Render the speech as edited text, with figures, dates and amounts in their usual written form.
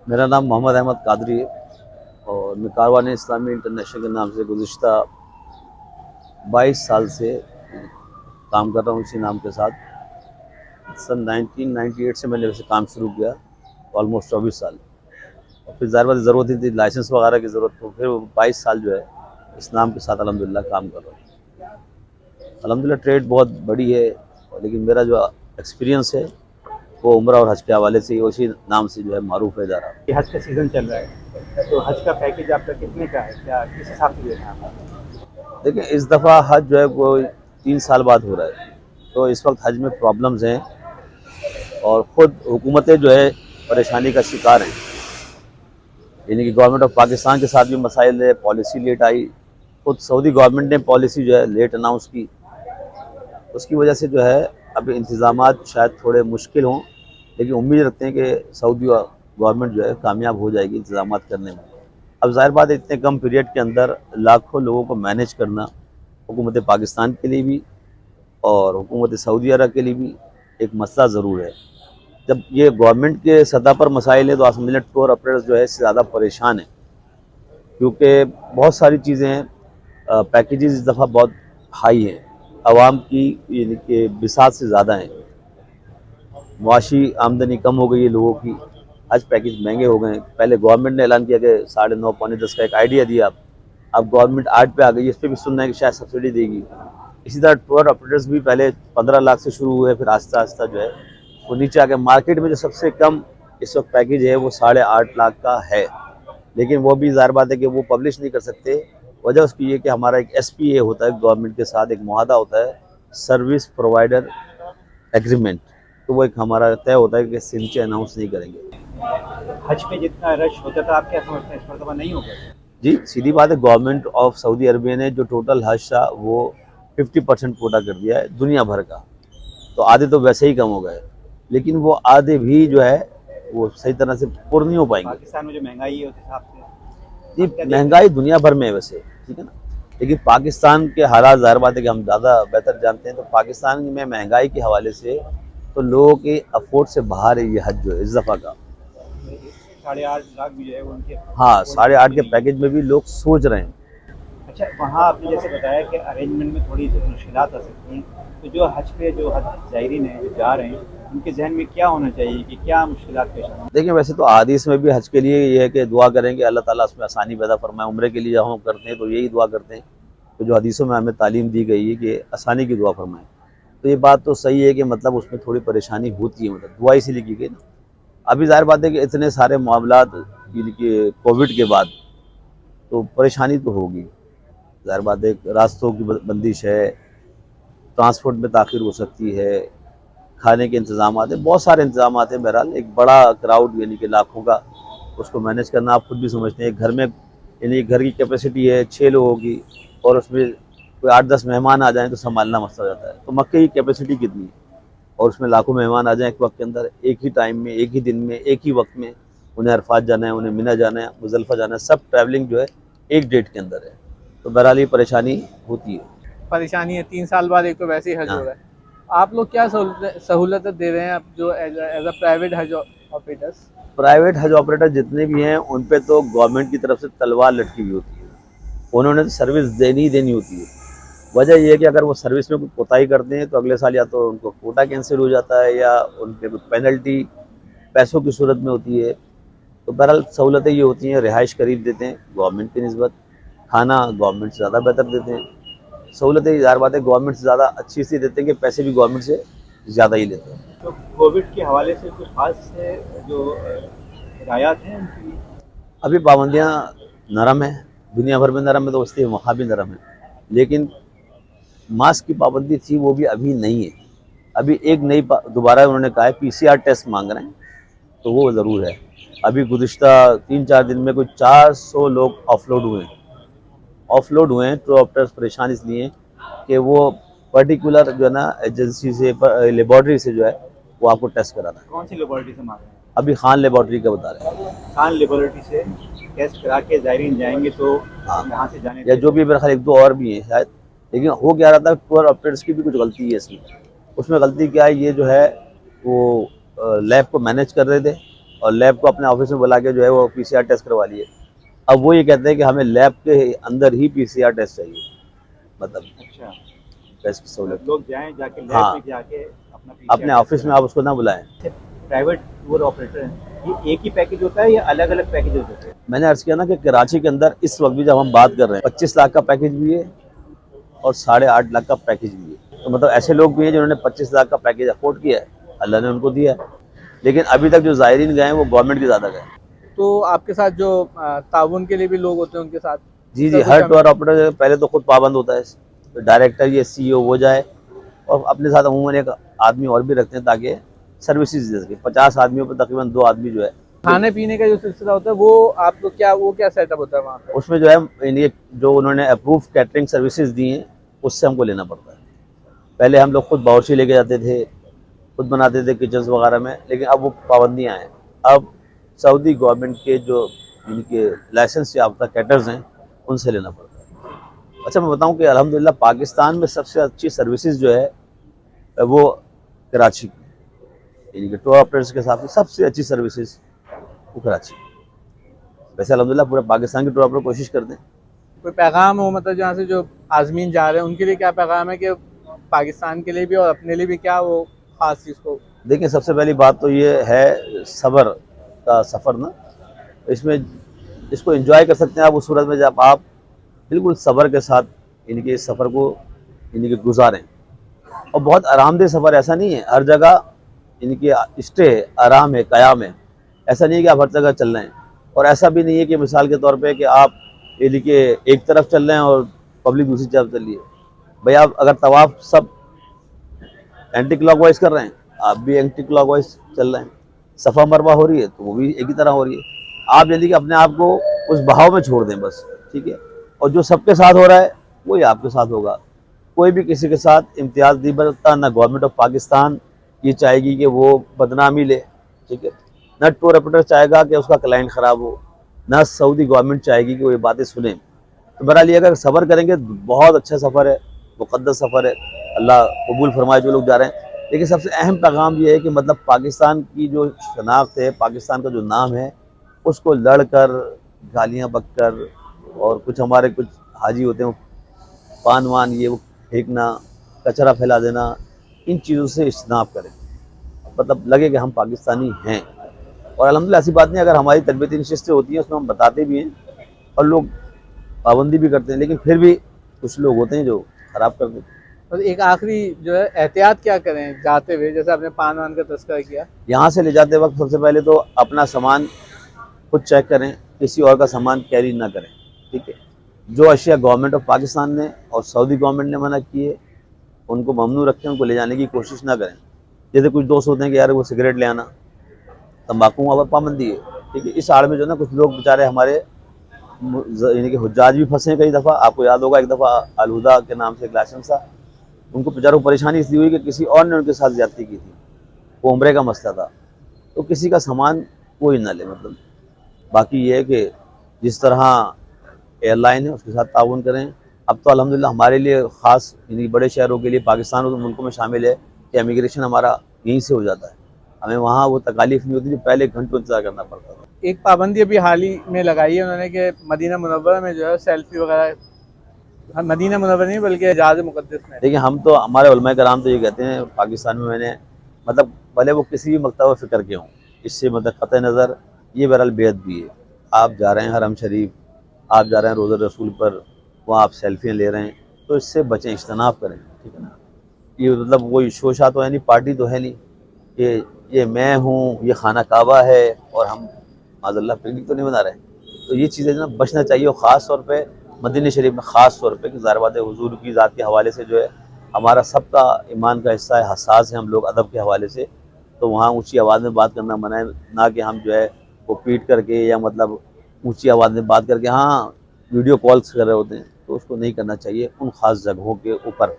मेरा नाम मोहम्मद अहमद कादरी है और मैं कारवान इस्लामी इंटरनेशनल के नाम से गुज़िश्ता 22 साल से काम कर रहा हूँ इसी नाम के साथ। सन 1998 से मैंने वैसे काम शुरू किया, ऑलमोस्ट 24 साल। और फिर ज़ाहिर बात ज़रूरत ही थी लाइसेंस वगैरह की ज़रूरत, तो फिर 22 साल जो है इस नाम के साथ अल्हम्दुलिल्लाह काम कर रहा हूँ। अल्हम्दुलिल्लाह ट्रेड बहुत बड़ी है, लेकिन मेरा जो एक्सपीरियंस है वो उम्रा और हज के हवाले से उसी नाम से जो है मारूफ है जा रहा। ये हज का सीज़न चल रहा है, तो हज का पैकेज आपका कितने का है, क्या किस हिसाब से देना है आप? देखिए, इस दफ़ा हज जो है वो 3 साल बाद हो रहा है, तो इस वक्त हज में प्रॉब्लम्स हैं और ख़ुद हुकूमतें जो है परेशानी का शिकार हैं। यानी कि गवर्नमेंट ऑफ पाकिस्तान के साथ भी मसाइल है, पॉलिसी लेट आई, खुद सऊदी गवर्नमेंट ने पॉलिसी जो है लेट अनाउंस की, उसकी वजह से जो है अब इंतज़ामात शायद थोड़े मुश्किल हों, लेकिन उम्मीद रखते हैं कि सऊदी गवर्नमेंट जो है कामयाब हो जाएगी इंतज़ामात करने में। अब ज़ाहिर बात है इतने कम पीरियड के अंदर लाखों लोगों को मैनेज करना हुकूमत पाकिस्तान के लिए भी और हुकूमत सऊदी अरब के लिए भी एक मसला ज़रूर है। जब ये गवर्नमेंट के सतह पर मसाइल है तो आप समझ लें टूर ऑपरेटर्स जो है इससे ज़्यादा परेशान हैं, क्योंकि बहुत सारी चीज़ें हैं, पैकेजेस इस दफ़ा बहुत हाई हैं, आवाम की यानी कि बिसात से ज़्यादा हैं, मुआशी आमदनी कम हो गई है लोगों की, हज पैकेज महंगे हो गए हैं। पहले गवर्नमेंट ने ऐलान किया कि 9.5 पौने 10 का एक आइडिया दिया, अब गवर्नमेंट 8 पे आ गई, इस पर भी सुनना है कि शायद सब्सिडी देगी। इसी तरह टूर ऑपरेटर्स भी पहले 15 लाख से शुरू हुए, फिर आहिस्ता आहिस्ता जो है वो नीचे आ गए। मार्केट में जो सबसे कम इस वक्त पैकेज है वो 8.5 लाख का है, लेकिन वो भी ज़ाहिर बात है कि वो पब्लिश नहीं कर सकते। वजह उसकी ये कि हमारा एक SPA होता है गवर्नमेंट के साथ, एक मुआहदा होता है, सर्विस प्रोवाइडर एग्रीमेंट, तो वो एक हमारा तय होता है कि इससे नीचे अनाउंस नहीं करेंगे। हज में जितना रश होता था, आप क्या समझते हैं इस मरतबा नहीं होगा? जी सीधी बात है, गवर्नमेंट ऑफ सऊदी अरबिया ने जो टोटल हज था वो 50% कोटा कर दिया है दुनिया भर का, तो आधे तो वैसे ही कम हो गए, लेकिन वो आधे भी जो है वो सही तरह से पूर्ण नहीं हो पाएंगे। पाकिस्तान में जो महंगाई है उस हिसाब से जी आप क्या देख रहे महंगाई दुनिया भर में है वैसे, ठीक है ना, लेकिन पाकिस्तान के हालात ज़ाहिर बात है कि हम ज़्यादा बेहतर जानते हैं। तो पाकिस्तान में महंगाई के हवाले से तो लोगों के अफोर्ड से बाहर है ये हज जो है इस दफ़ा का। हैं? 8.5 लाख भी जो है वो उनके हाँ, affordable 8.5 भी के नहीं है। पैकेज में भी लोग सोच रहे हैं। अच्छा, वहाँ आपने जैसे बताया कि अरेंजमेंट में थोड़ी मुश्किलात आ सकती हैं, तो जो हज पे जो हज ज़ायरीन हैं जो जा रहे हैं, उनके जहन में क्या होना चाहिए कि क्या मुश्किलात पेश आएंगी? देखिए, वैसे तो हदीस में भी हज के लिए ये है कि दुआ करें कि अल्लाह ताला उसमें आसानी पैदा फरमाए। उम्रे के लिए जब हम करते हैं तो यही दुआ करते हैं, तो जो हदीसों में हमें तालीम दी गई है कि आसानी की दुआ फरमाएं। तो ये बात तो सही है कि मतलब उसमें थोड़ी परेशानी होती है, मतलब दुआ इसीलिए की गई ना। अभी ज़ाहिर बात है कि इतने सारे मामलात यानी कि कोविड के बाद तो परेशानी तो होगी। ज़ाहिर बात है रास्तों की बंदिश है, ट्रांसपोर्ट में ताख़ीर हो सकती है, खाने के इंतज़ामात हैं, बहुत सारे इंतज़ामात हैं। बहरहाल एक बड़ा क्राउड यानी कि लाखों का, उसको मैनेज करना आप खुद भी समझते हैं। एक घर में यानी घर की कैपेसिटी है 6 लोगों की और उसमें कोई 8-10 मेहमान आ जाएँ तो संभालना मसला हो जाता है। तो मक्के की कैपेसिटी कितनी है और उसमें लाखों मेहमान आ जाएँ एक वक्त के अंदर, एक ही टाइम में, एक ही दिन में, एक ही वक्त में। उन्हें अरफात जाना है, उन्हें मिना जाना है, मुज़दलिफ़ा जाना है, सब ट्रैवलिंग जो है एक डेट के अंदर है, तो बहरहाल ये परेशानी होती है। परेशानी है। 3 साल बाद एक तो वैसे ही हज हो हाँ, रहा है। आप लोग क्या सहूलतें दे रहे हैं अब जो एज अ प्राइवेट हज ऑपरेटर्स? प्राइवेट हज ऑपरेटर जितने भी हैं उन पे तो गवर्नमेंट की तरफ से तलवार लटकी हुई होती है, उन्होंने तो सर्विस देनी ही देनी होती है। वजह यह है कि अगर वो सर्विस में कोई कोताही करते हैं तो अगले साल या तो उनको कोटा कैंसिल हो जाता है या उनके कोई पेनल्टी पैसों की सूरत में होती है। तो बहरहाल सहूलतें ये होती हैं, रिहाइश करीब देते हैं गवर्नमेंट की निस्बत, खाना गवर्नमेंट से ज़्यादा बेहतर देते हैं। सहूलतें ज़ाहिर बात है गवर्नमेंट से ज़्यादा अच्छी इसलिए देते हैं कि पैसे भी गवर्नमेंट से ज़्यादा ही लेते हैं। तो कोविड के हवाले से कुछ खास जो हिदायत हैं उनके लिए? अभी पाबंदियाँ नरम हैं, दुनिया भर में नरम है तो इसलिए वहाँ भी नरम है, लेकिन मास्क की पाबंदी थी वो भी अभी नहीं है। अभी एक नई दोबारा उन्होंने कहा है PCR टेस्ट मांग रहे हैं, तो वो ज़रूर है। अभी गुज़िश्ता 3-4 दिन में कोई 400 लोग ऑफलोड हुए हैं। टूर ऑपरेटर्स परेशान इसलिए हैं कि वो पर्टिकुलर जो है ना एजेंसी से लेबॉर्ट्री से जो है वो आपको टेस्ट कराना है। कौन सी लेबॉर्ट्री से मांग रहे हैं? अभी खान लेबॉर्ट्री का बता रहे हैं। खान लेबॉर्ट्री से टेस्ट करा के ज़ायरीन जाएंगे तो हाँ, यहाँ से जाने या दे जो भी मेरे ख्याल 1-2 और भी हैं शायद, लेकिन हो क्या रहा था टूर ऑपरेटर्स की भी कुछ गलती है इसमें। उसमें गलती क्या है, ये जो है वो लैब को मैनेज कर रहे थे اور لیب کو اپنے آفس میں بلا کے جو ہے وہ PCR ٹیسٹ کروا لیے. اب وہ یہ کہتے ہیں کہ ہمیں لیب کے اندر ہی PCR ٹیسٹ چاہیے, مطلب اچھا, ٹیسٹ کی سہولت. لوگ جائیں جا کے لیب ہاں, میں جا کے اپنا اپنے آفس میں آپ اس کو نہ بلائیں. پرائیویٹ ٹور آپریٹر ہیں, یہ ایک ہی پیکج ہوتا ہے یا الگ الگ پیکج ہوتے ہیں؟ میں نے عرض کیا نا کہ کراچی کے اندر اس وقت بھی جب ہم بات کر رہے ہیں 25 لاکھ کا پیکج بھی ہے اور 8.5 لاکھ کا پیکج بھی ہے. تو مطلب ایسے لوگ بھی ہیں جنہوں نے 25 لاکھ کا پیکج افورڈ کیا ہے, اللہ نے ان کو دیا ہے, لیکن ابھی تک جو زائرین گئے ہیں وہ گورنمنٹ کے زیادہ گئے ہیں. تو آپ کے ساتھ جو تعاون کے لیے بھی لوگ ہوتے ہیں ان کے ساتھ جی جی, ہر ٹور آپریٹر پہلے تو خود پابند ہوتا ہے, ڈائریکٹر یا CEO وہ جائے اور اپنے ساتھ عموماً ایک آدمی اور بھی رکھتے ہیں تاکہ سروسز دے سکے. 50 آدمیوں پہ تقریباً 2 آدمی جو ہے, کھانے پینے کا جو سلسلہ ہوتا ہے وہ آپ کو کیا سیٹ اپ ہوتا ہے وہاں پہ؟ اس میں جو ہے یعنی جو انہوں نے اپروو کیٹرنگ سروسز دی ہیں اس سے ہم کو لینا پڑتا ہے. پہلے ہم لوگ خود باورچی لے کے جاتے تھے, خود بناتے تھے کچنز وغیرہ میں, لیکن اب وہ پابندیاں ہیں. اب سعودی گورنمنٹ کے جو ان کے لائسنس یافتہ کیٹرز ہیں ان سے لینا پڑتا ہے. اچھا میں بتاؤں کہ الحمدللہ پاکستان میں سب سے اچھی سروسز جو ہے وہ کراچی کی, یعنی کہ ٹور آپریٹرز کے حساب سے سب سے اچھی سروسز وہ کراچی. ویسے الحمدللہ پورے پاکستان کے ٹور آپریٹر کوشش کرتے ہیں. کوئی پیغام ہو مطلب جہاں سے جو عازمین جا رہے ہیں ان کے لیے کیا پیغام ہے کہ پاکستان کے لیے بھی اور اپنے لیے بھی کیا وہ خاص چیز کو؟ دیکھیں سب سے پہلی بات تو یہ ہے صبر کا سفر نا, اس میں اس کو انجوائے کر سکتے ہیں آپ اس صورت میں جب آپ بالکل صبر کے ساتھ یعنی کہ اس سفر کو یعنی کہ گزاریں. اور بہت آرام دہ سفر, ایسا نہیں ہے ہر جگہ یعنی کہ اسٹے ہے, آرام ہے, قیام ہے. ایسا نہیں ہے کہ آپ ہر جگہ چل رہے ہیں, اور ایسا بھی نہیں ہے کہ مثال کے طور پہ کہ آپ یعنی کہ ایک طرف چل رہے ہیں اور پبلک دوسری طرف چل رہی ہے. بھئی آپ اگر طواف سب اینٹی کلاک وائز کر رہے ہیں, آپ بھی اینٹی کلاک وائز چل رہے ہیں. صفا مروہ ہو رہی ہے تو وہ بھی ایک ہی طرح ہو رہی ہے. آپ یعنی کہ اپنے آپ کو اس بہاؤ میں چھوڑ دیں بس, ٹھیک ہے. اور جو سب کے ساتھ ہو رہا ہے وہی آپ کے ساتھ ہوگا. کوئی بھی کسی کے ساتھ امتیاز نہیں برتتا, نہ گورنمنٹ آف پاکستان یہ چاہے گی کہ وہ بدنامی لے, ٹھیک ہے, نہ ٹور آپریٹر چاہے گا کہ اس کا کلائنٹ خراب ہو, نہ سعودی گورنمنٹ چاہے گی کہ وہ یہ باتیں سنیں. تو بہرحال یہ اگر صبر کریں گے بہت اچھا سفر ہے, مقدس سفر ہے, اللہ قبول فرمائے جو لوگ جا رہے ہیں. لیکن سب سے اہم پیغام یہ ہے کہ مطلب پاکستان کی جو شناخت ہے, پاکستان کا جو نام ہے, اس کو لڑ کر, گالیاں بک کر, اور کچھ ہمارے کچھ حاجی ہوتے ہیں پان وان یہ وہ پھینکنا, کچرا پھیلا دینا, ان چیزوں سے اجتناب کریں. مطلب لگے کہ ہم پاکستانی ہیں. اور الحمدللہ ایسی بات نہیں, اگر ہماری تربیتی نشستیں ہوتی ہیں اس میں ہم بتاتے بھی ہیں اور لوگ پابندی بھی کرتے ہیں, لیکن پھر بھی کچھ لوگ ہوتے ہیں جو خراب کر دیتے ہیں. اور ایک آخری جو ہے احتیاط کیا کریں جاتے ہوئے, جیسے آپ نے پان وان کا تذکرہ کیا؟ یہاں سے لے جاتے وقت سب سے پہلے تو اپنا سامان خود چیک کریں, کسی اور کا سامان کیری نہ کریں, ٹھیک ہے. جو اشیاء گورنمنٹ آف پاکستان نے اور سعودی گورنمنٹ نے منع کی ہے ان کو ممنوع رکھیں, ان کو لے جانے کی کوشش نہ کریں. جیسے کچھ دوست ہوتے ہیں کہ یار وہ سگریٹ لے آنا, تمباکو وہاں پر پابندی ہے, ٹھیک ہے. اس آڑ میں جو ہے نا کچھ لوگ بیچارے ہمارے یعنی کہ حجاج بھی پھنسے ہیں کئی دفعہ. آپ کو یاد ہوگا ایک دفعہ الہدا کے نام سے ایک لائسنس تھا, ان کو بیچاروں کو پریشانی اس لیے ہوئی کہ کسی اور نے ان کے ساتھ زیادتی کی تھی, وہ عمرے کا مسئلہ تھا. تو کسی کا سامان کوئی نہ لے. مطلب باقی یہ ہے کہ جس طرح ایئر لائن ہے اس کے ساتھ تعاون کریں. اب تو الحمدللہ ہمارے لیے خاص یعنی بڑے شہروں کے لیے پاکستان اور ملکوں میں شامل ہے کہ امیگریشن ہمارا یہیں سے ہو جاتا ہے, ہمیں وہاں وہ تکالیف نہیں ہوتی جو پہلے گھنٹوں انتظار کرنا پڑتا تھا. ایک پابندی ابھی حال ہی میں لگائی ہے انہوں نے کہ مدینہ منورہ میں جو ہے سیلفی وغیرہ, مدینہ منورہ نہیں بلکہ حجاز مقدس میں. دیکھیں ہم تو ہمارے علماء کرام تو یہ کہتے ہیں پاکستان میں نے مطلب بھلے وہ کسی بھی مکتبہ فکر کے ہوں, اس سے مطلب قطع نظر یہ بہرحال بیعت بھی ہے. آپ جا رہے ہیں حرم شریف, آپ جا رہے ہیں روضہ رسول پر, وہاں آپ سیلفیاں لے رہے ہیں, تو اس سے بچیں, اجتناب کریں, ٹھیک ہے نا. یہ مطلب کوئی شوشہ تو ہے نہیں, پارٹی تو ہے نہیں کہ یہ میں ہوں, یہ خانہ کعبہ ہے اور ہم معاذ اللہ پکنک تو نہیں بنا رہے ہیں. تو یہ چیزیں جو نا بچنا چاہیے, اور خاص طور پہ مدینہ شریف میں خاص طور پہ کہ ظاہر بات ہے حضور کی ذات کے حوالے سے جو ہے ہمارا سب کا ایمان کا حصہ ہے, حساس ہیں ہم لوگ ادب کے حوالے سے. تو وہاں اونچی آواز میں بات کرنا منع ہے, نہ کہ ہم جو ہے وہ پیٹ کر کے یا مطلب اونچی آواز میں بات کر کے, ہاں ویڈیو کالز کر رہے ہوتے ہیں, تو اس کو نہیں کرنا چاہیے ان خاص جگہوں کے اوپر.